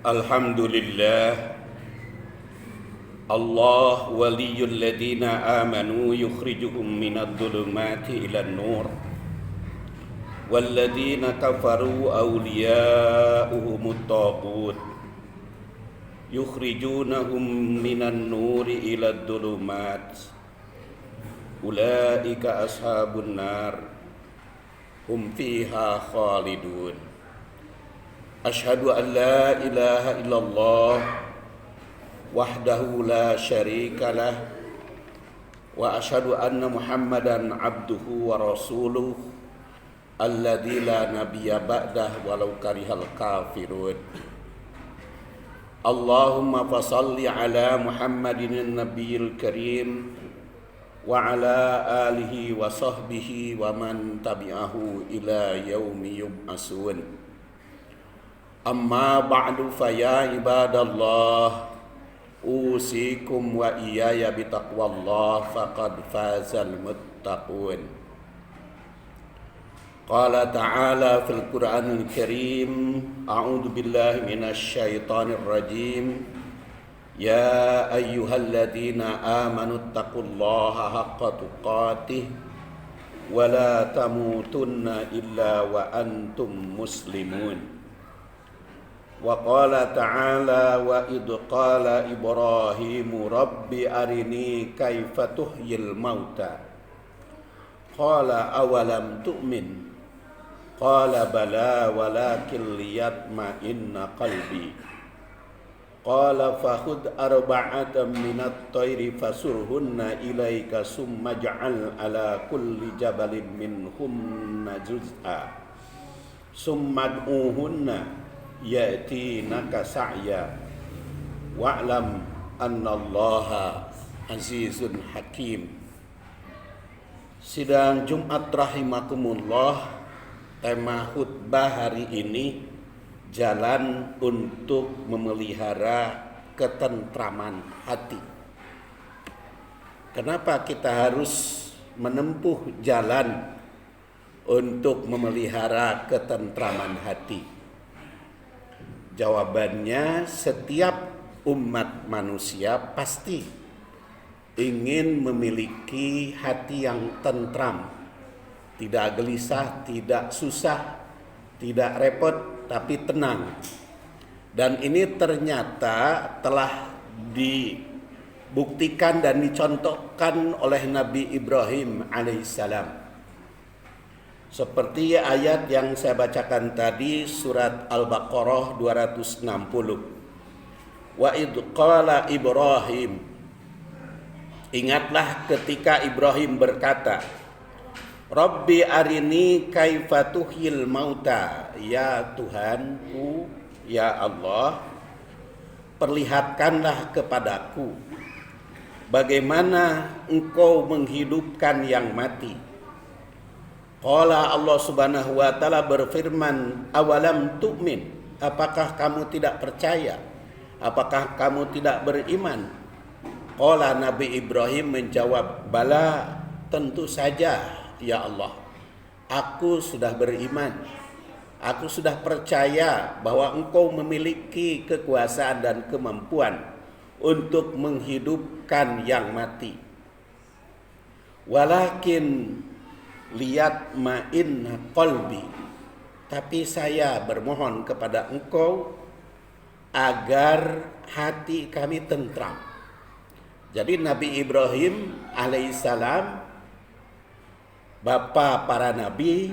Alhamdulillah. Allah waliyul ladina amanu yukhrijuhum minadh dhulumati ilan nur walladina kafaru awliya'uhumut taghut yukhrijunahum minan nuri ilad dhulumat ulaika ashabun nar hum fiha khalidun. Asyhadu an la ilaha illallah wahdahu la syarikalah wa asyhadu anna Muhammadan abduhu wa rasuluh alladzi la nabiyya ba'dah walau karihal kafirun. Allahumma fashalli ala Muhammadin nabiyil karim wa ala alihi wa sahbihi wa man tabi'ahu ila yaumi yub'asun. Amma ba'du fa ya ibadallah usikum wa iyaya bitaqwallah faqad fazal muttaqun. Qala ta'ala fil Qur'anil Karim, a'udzu billahi minasy syaithanir rajim. Ya ayyuhalladzina amanu taqullaha haqqa tuqatih wa la tamutunna illa wa antum muslimun. Wa qala ta'ala wa idh qala Ibrahimu rabbi arini kaifa tuhyil mauta qala awalam tu'min qala bala walakin liyatma'inna qalbi qala fakhudh arba'atan minat tayri fasurhunna ilaika summa ja'al ala kulli jabalin minhunna juz'a summa ad'uhunna ya'tinaka sa'ya wa'lam annallaha azizun hakim. Sidang Jumat rahimakumullah, tema khutbah hari ini jalan untuk memelihara ketentraman hati. Kenapa kita harus menempuh jalan untuk memelihara ketentraman hati? Jawabannya, setiap umat manusia pasti ingin memiliki hati yang tentram, tidak gelisah, tidak susah, tidak repot, tapi tenang. Dan ini ternyata telah dibuktikan dan dicontohkan oleh Nabi Ibrahim alaihissalam. Seperti ayat yang saya bacakan tadi, surat Al-Baqarah 260. Wa idh qala Ibrahim, ingatlah ketika Ibrahim berkata, Rabbi arini kaifa tuhyil mauta, ya Tuhanku, ya Allah, perlihatkanlah kepadaku bagaimana engkau menghidupkan yang mati. Qala Allah subhanahu wa ta'ala berfirman, awalam tu'min, apakah kamu tidak percaya? Apakah kamu tidak beriman? Qala Nabi Ibrahim menjawab, bala, tentu saja ya Allah, aku sudah beriman, aku sudah percaya bahwa engkau memiliki kekuasaan dan kemampuan untuk menghidupkan yang mati. Walakin lihat ma'in qalbi, tapi saya bermohon kepada engkau agar hati kami tentram. Jadi Nabi Ibrahim alaihissalam, bapa para nabi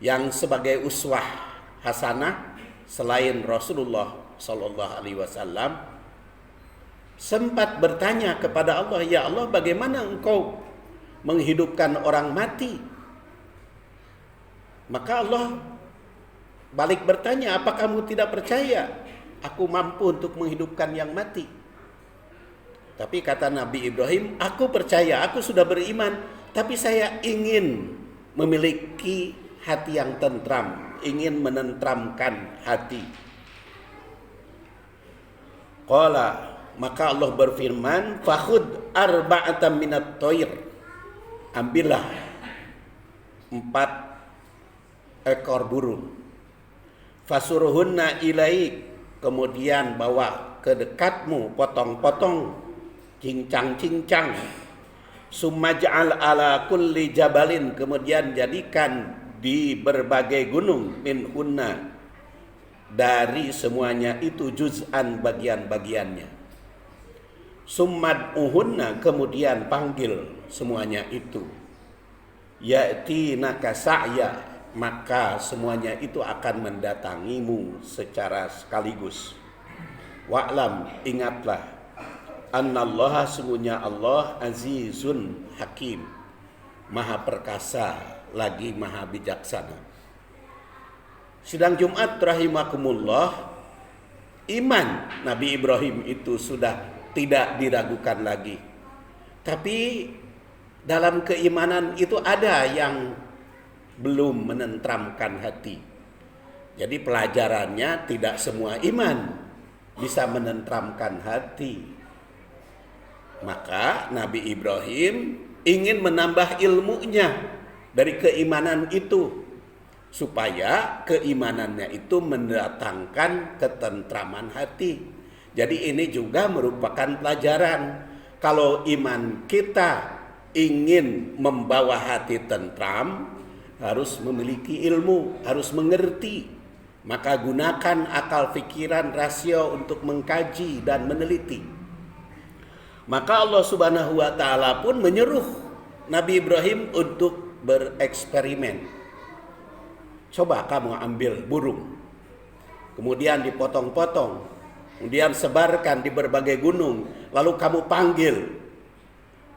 yang sebagai uswah hasanah selain Rasulullah sallallahu alaihi wasallam, sempat bertanya kepada Allah, ya Allah, bagaimana engkau menghidupkan orang mati? Maka Allah balik bertanya, apa kamu tidak percaya aku mampu untuk menghidupkan yang mati? Tapi kata Nabi Ibrahim, aku percaya, aku sudah beriman, tapi saya ingin memiliki hati yang tentram, ingin menentramkan hati. Qala, maka Allah berfirman, fakhud arba'atan minat thair, ambillah 4 ekor burung, fasuruhunna ilaik, kemudian bawa ke dekatmu, potong-potong, cincang-cincang. Summa ja'al ala kulli jabalin, kemudian jadikan di berbagai gunung, min hunna, dari semuanya itu, juz'an, bagian-bagiannya. Summad uhunna, kemudian panggil semuanya itu. Ya'tinaka sa'ya, maka semuanya itu akan mendatangimu secara sekaligus. Wa'lam, ingatlah, annallaha, sungguhnya Allah, azizun hakim, maha perkasa lagi maha bijaksana. Sidang Jumat rahimakumullah, iman Nabi Ibrahim itu sudah tidak diragukan lagi. Tapi dalam keimanan itu ada yang belum menentramkan hati. Jadi pelajarannya tidak semua iman bisa menentramkan hati. Maka Nabi Ibrahim ingin menambah ilmunya dari keimanan itu, supaya keimanannya itu mendatangkan ketentraman hati. Jadi ini juga merupakan pelajaran. Kalau iman kita ingin membawa hati tentram, harus memiliki ilmu, harus mengerti. Maka gunakan akal pikiran rasio untuk mengkaji dan meneliti. Maka Allah Subhanahu wa taala pun menyuruh Nabi Ibrahim untuk bereksperimen. Coba kamu ambil burung, kemudian dipotong-potong, kemudian sebarkan di berbagai gunung, lalu kamu panggil.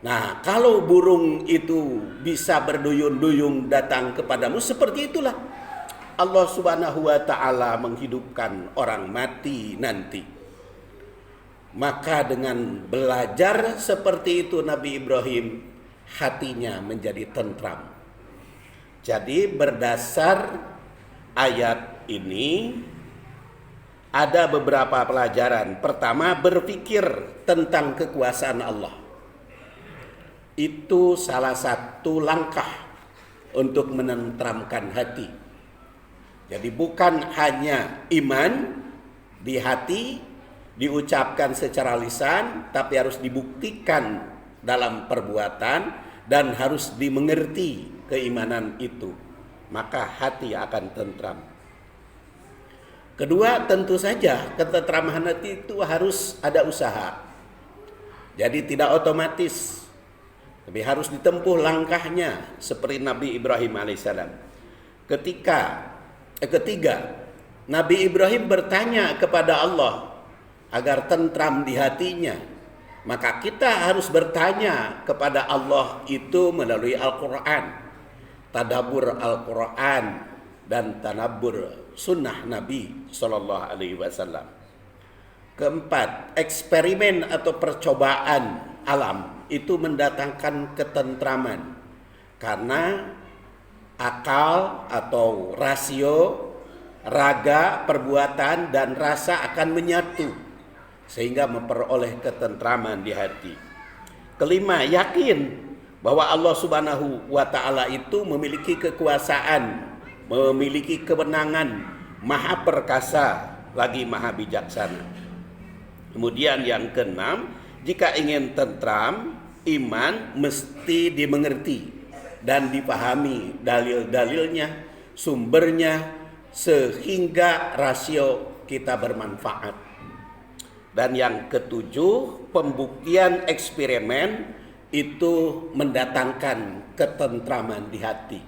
Nah, kalau burung itu bisa berduyun-duyun datang kepadamu, seperti itulah Allah Subhanahu wa taala menghidupkan orang mati nanti. Maka dengan belajar seperti itu Nabi Ibrahim, hatinya menjadi tentram. Jadi berdasar ayat ini ada beberapa pelajaran. Pertama, berpikir tentang kekuasaan Allah. Itu salah satu langkah untuk menentramkan hati. Jadi bukan hanya iman di hati, diucapkan secara lisan, tapi harus dibuktikan dalam perbuatan dan harus dimengerti keimanan itu. Maka hati akan tentram. Kedua, tentu saja ketentraman hati itu harus ada usaha. Jadi tidak otomatis, tapi harus ditempuh langkahnya seperti Nabi Ibrahim alaihissalam. Ketiga, Nabi Ibrahim bertanya kepada Allah agar tentram di hatinya. Maka kita harus bertanya kepada Allah itu melalui Al-Quran, tadabbur Al-Quran dan tadabbur sunnah Nabi SAW. Keempat, eksperimen atau percobaan alam itu mendatangkan ketentraman, karena akal atau rasio, raga, perbuatan dan rasa akan menyatu sehingga memperoleh ketentraman di hati. Kelima, yakin bahwa Allah Subhanahu wa taala itu memiliki kekuasaan, memiliki kewenangan, maha perkasa lagi maha bijaksana. Kemudian yang keenam, jika ingin tentram, iman mesti dimengerti dan dipahami dalil-dalilnya, sumbernya, sehingga rasio kita bermanfaat. Dan yang ketujuh, pembuktian eksperimen itu mendatangkan ketentraman di hati.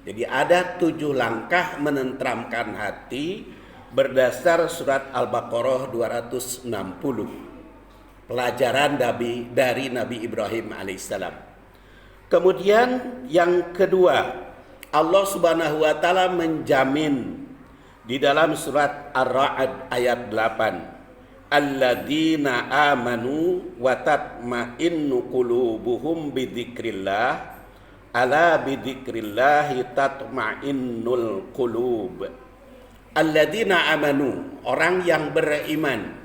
Jadi ada 7 langkah menentramkan hati berdasar surat Al-Baqarah 260. Pelajaran dari Nabi Ibrahim alaihissalam. Kemudian yang kedua, Allah Subhanahu wa taala menjamin di dalam surat Ar-Ra'd ayat 8, alladzina amanu wa tatma'innu qulubuhum bidzikrillah, ala bidzikrillahi tatma'innul qulub. Alladzina amanu, orang yang beriman.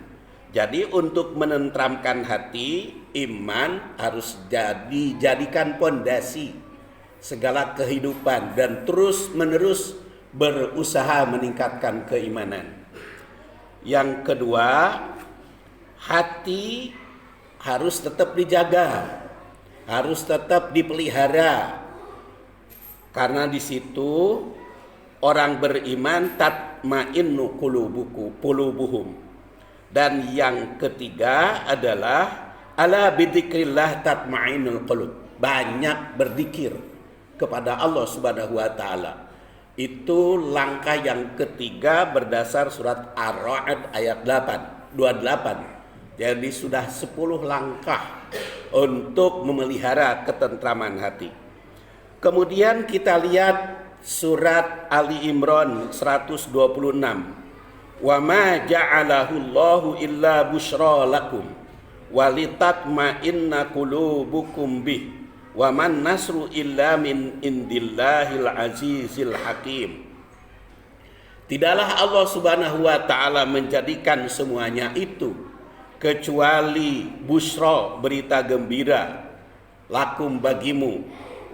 Jadi untuk menentramkan hati, iman harus dijadikan pondasi segala kehidupan dan terus menerus berusaha meningkatkan keimanan. Yang kedua, hati harus tetap dijaga, harus tetap dipelihara. Karena di situ orang beriman tatma'innu qulubuhum. Dan yang ketiga adalah ala bidzikrillah tatma'innul qulub. Banyak berzikir kepada Allah Subhanahu wa taala. Itu langkah yang ketiga berdasar surat Ar-Ra'd ayat 28. Jadi sudah 10 langkah untuk memelihara ketentraman hati. Kemudian kita lihat surat Ali Imran 126. Wa ma ja'alahu Allahu illa busyra lakum walitatma'inna qulubukum bih wa man nasru illa min indillahil azizil hakim. Tidaklah Allah Subhanahu wa taala menjadikan semuanya itu kecuali busyra, berita gembira, lakum bagimu,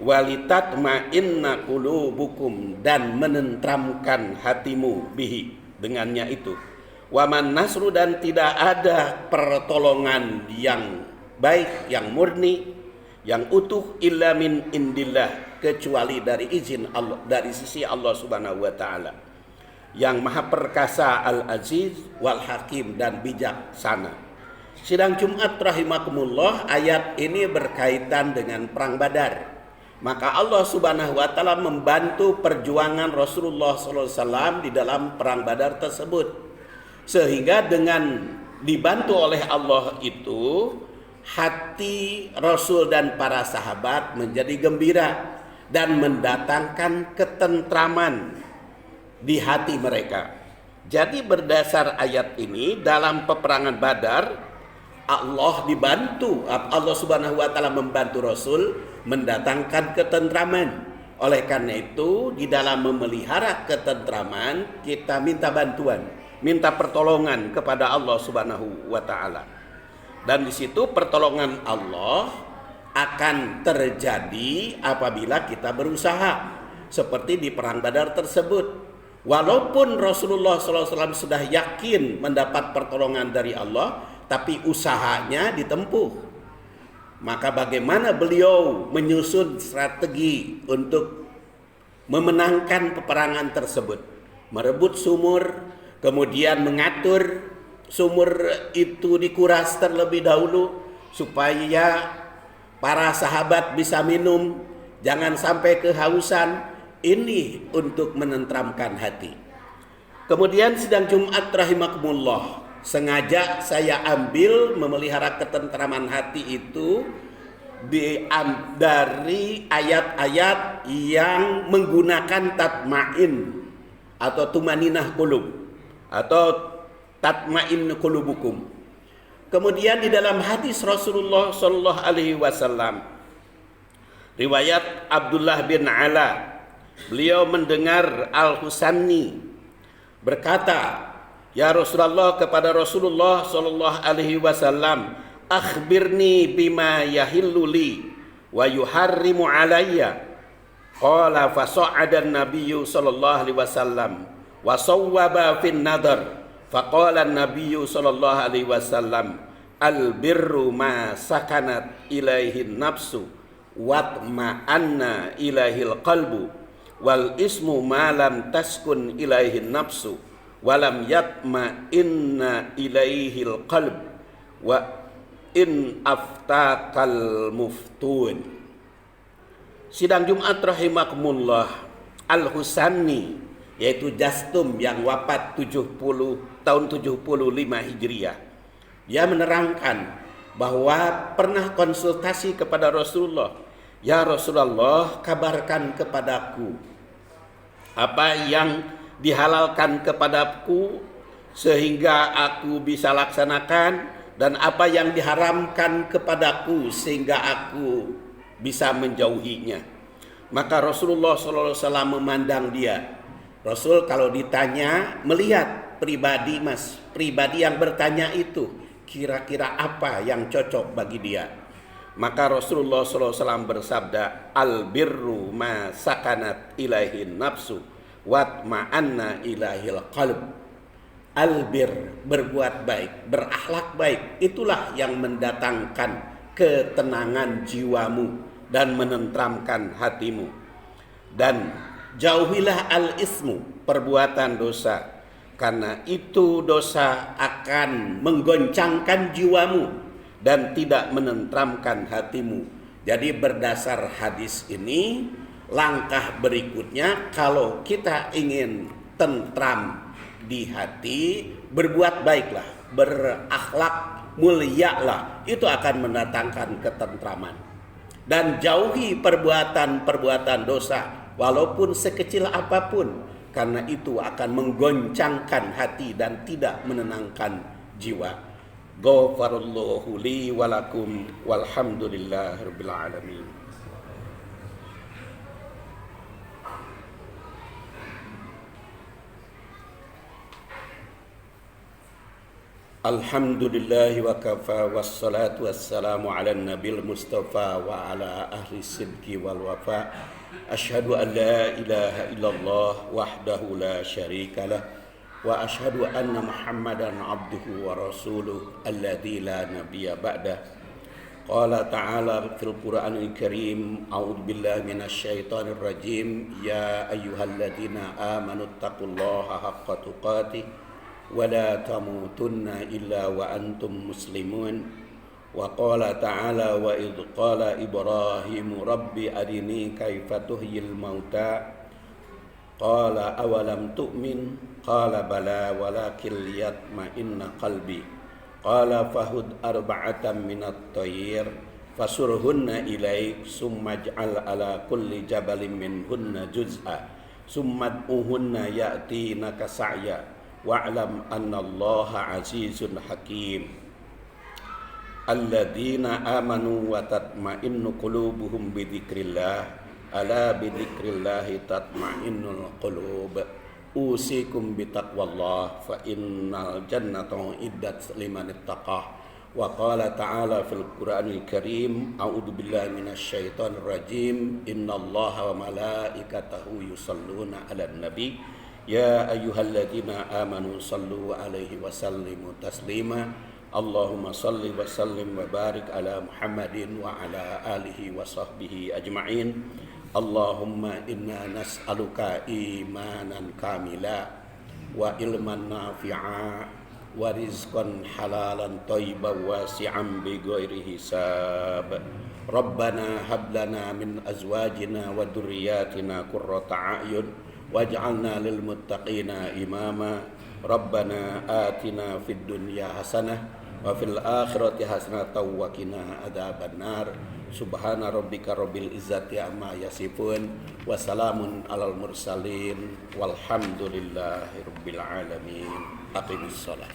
walitatma'inna qulubukum, dan menentramkan hatimu bihi, dengannya itu. Waman nasru, dan tidak ada pertolongan yang baik, yang murni, yang utuh, illa min indillah, kecuali dari izin Allah, dari sisi Allah Subhanahu wa taala yang maha perkasa, al-aziz wal hakim, dan bijaksana. Sidang Jumat rahimakumullah, ayat ini berkaitan dengan perang Badar. Maka Allah Subhanahu wa taala membantu perjuangan Rasulullah SAW di dalam perang Badar tersebut. Sehingga dengan dibantu oleh Allah itu, hati Rasul dan para sahabat menjadi gembira dan mendatangkan ketentraman di hati mereka. Jadi berdasar ayat ini, dalam peperangan Badar Allah Subhanahu wa taala membantu Rasul mendatangkan ketentraman. Oleh karena itu, di dalam memelihara ketentraman, kita minta bantuan, minta pertolongan kepada Allah Subhanahu wa taala. Dan di situ pertolongan Allah akan terjadi apabila kita berusaha, seperti di perang Badar tersebut. Walaupun Rasulullah SAW sudah yakin mendapat pertolongan dari Allah, tapi usahanya ditempuh. Maka bagaimana beliau menyusun strategi untuk memenangkan peperangan tersebut? Merebut sumur, kemudian mengatur sumur itu dikuras terlebih dahulu supaya para sahabat bisa minum, jangan sampai kehausan. Ini untuk menentramkan hati. Kemudian sidang Jumat rahimakumullah, sengaja saya ambil memelihara ketentraman hati itu dari ayat-ayat yang menggunakan tatma'in atau tumaninah qulub atau tatma'in qulubukum. Kemudian di dalam hadis Rasulullah sallallahu alaihi wasallam, riwayat Abdullah bin Ala, beliau mendengar Al-Husanni berkata, "Ya Rasulullah," kepada Rasulullah sallallahu alaihi wasallam, "Akhbirni bima yahillu li wa yuharrimu alayya." Qala fa sa'ada an-nabiyyu sallallahu alaihi wasallam wa sawwaba fin nadar. Faqala an-nabiyyu sallallahu alaihi wasallam, "Al-birru ma sakanat ilaihi nafsu watma'anna ilaihil qalbu wal ismu ma lam taskun ilaihi nafsu walam yatma inna ilaihil qalb wa in aftakal muftun." Sidang Jumat rahimakumullah, Al-Husanni, yaitu Jastum yang wafat tahun 75 Hijriah, dia menerangkan bahwa pernah konsultasi kepada Rasulullah, "Ya Rasulullah, kabarkan kepadaku apa yang dihalalkan kepadaku sehingga aku bisa laksanakan, dan apa yang diharamkan kepadaku sehingga aku bisa menjauhinya." Maka Rasulullah SAW memandang dia. Rasul kalau ditanya melihat pribadi yang bertanya itu kira-kira apa yang cocok bagi dia. Maka Rasulullah SAW bersabda, "Al-birru ma sakanat ilaihin nafsu watma'anna ilaihil qalb." albir, berbuat baik, berakhlak baik, itulah yang mendatangkan ketenangan jiwamu dan menenteramkan hatimu. Dan jauhilah al-ismu, perbuatan dosa, karena itu dosa akan menggoncangkan jiwamu dan tidak menenteramkan hatimu. Jadi berdasar hadis ini, langkah berikutnya kalau kita ingin tentram di hati, berbuat baiklah, berakhlak mulialah, itu akan mendatangkan ketentraman. Dan jauhi perbuatan-perbuatan dosa walaupun sekecil apapun, karena itu akan menggoncangkan hati dan tidak menenangkan jiwa. Ghafarallahu li walakum walhamdulillahirabbil alamin. Alhamdulillahi wa kafa wassalatu wassalamu ala nabil mustafa wa ala ahli sidqi wal wafa. Asyhadu an la ilaha illallah wahdahu la syarika lah wa asyhadu anna muhammadan abduhu wa rasuluh alladzi la nabiyya ba'dah. Qala ta'ala fil Qur'anil Karim, a'udzu billahi minasy syaithanir rajim, ya ayyuhalladzina amanu taqullaha haqqa tuqatih wa la tamutunna illa wa antum muslimun. Wa qala ta'ala, wa idh qala Ibrahim rabbi arini kaifa tuhyil mauta qala awalam tu'min qala bala walakin liyatma'inna qalbi qala fahud arba'atan minat tayr fasurhunna ilaik summa ij'al ala kulli jabalin minhunna juz'a summa ud'uhunna ya'tinaka sa'ya wa'lam annallaha azizun hakim. Alladzina amanu wa tatma'innu qulubuhum bidzikrillah ala bidzikrillahi tatma'innul qulub. Usikum bitaqwallah fa innal jannata iddat liman ittaqah. Wa qala ta'ala fil Qur'anil Karim, a'udzu billahi minasyaitonir rajim, innallaha wa malaikatahu yusholluna 'alan nabi ya ayyuhalladzina amanu sallu 'alaihi wa sallimu taslima. Allahumma salli wa sallim wa barik ala Muhammadin wa ala alihi wa sahbihi ajma'in. Allahumma inna nas'aluka imanan kamila wa ilman nafi'a wa rizqan halalan thayyiban wasi'an bi ghairi hisab. Rabbana hab lana min azwajina wa dhurriyyatina qurrata a'yun waj'alna lil muttaqina imama. Rabbana atina fid dunya hasanah wa fil akhirati hasanatan wa qina adzabannar. Subhana rabbika rabbil izzati amma yasifun wa salamun alal mursalin walhamdulillahi rabbil alamin. Aqimissalah.